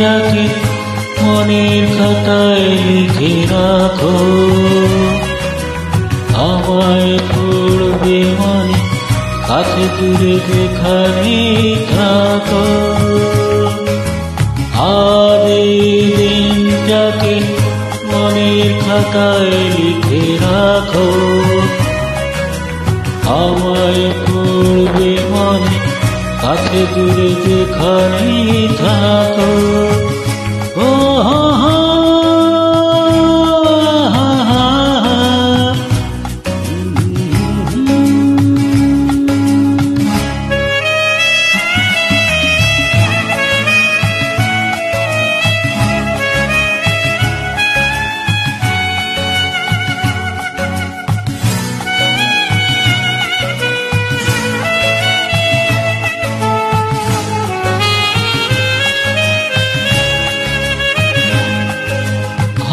দিনটাকে মনের খাতায় লিখে রাখো, আমায় পড়বে মনে কাছে দূরে যেখানে থাকো। আজ এই দিনটাকে মনের খাতায় লিখে রাখো, আমায় পড়বে মনে কাছে দূরে যেখানে থাকো। ও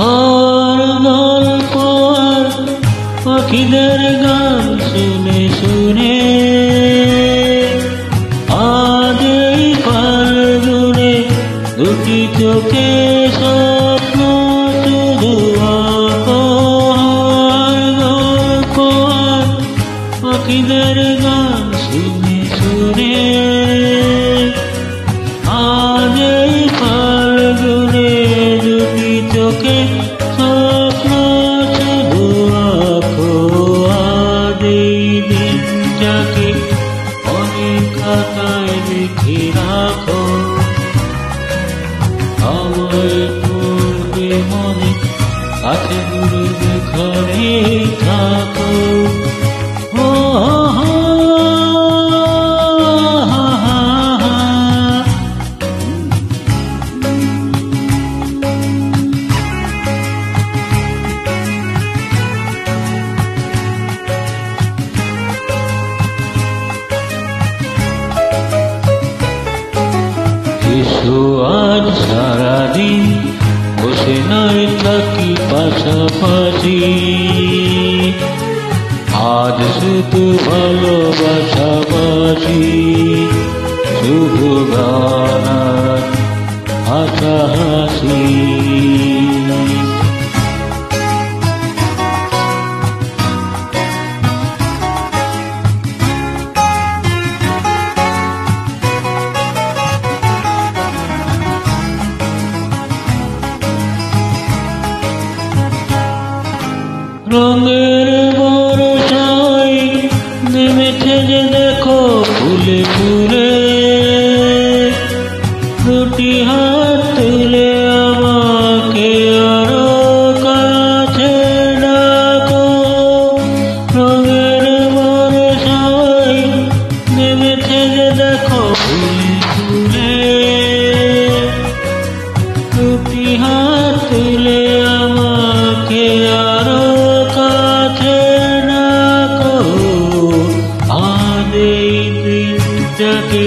আর গল্প আর পাখিদের গান শুনে শুনে আজ এই ফাল্গুনে দুটি চোখে স্বপ্ন শুধু আঁকো। আর গল্প আর পাখিদের গান শুনে শুনে আজ এই ফাল্গুনে দুটি চোখে স্বপ্ন শুধু আঁকো। আজ এই দিনটাকে অনেক খাতায় লিখে রাখো, আমায় পড়বে মনে কাছে দূরে যেখানে থাকো। ও এসো আজ সারাদিন বসে নয় থাকি পাশাপাশি, আজ শুধু ভালোবাসাবাসি, শুধু গান আর হাসাহাসি। রঙের বর্ষায় নেমেছে যে দেখো ফুলে ফুলে, দুটি হাত তুলে আমাকে আরো কাছে ডাকো। রঙের বর্ষায় নেমেছে যে দেখো ফুলে ফুলে, দুটি হাত তুলে আমাকে আরো কাছে ডাকো। আজ এই দিনটাকে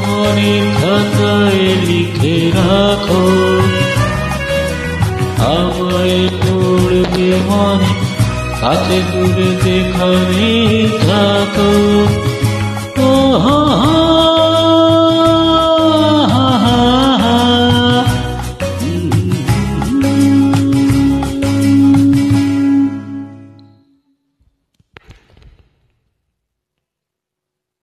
মনের খাতায় লিখে রাখো, আমায় পড়বে মনে কাছে দূরে যেখানে থাকো। ও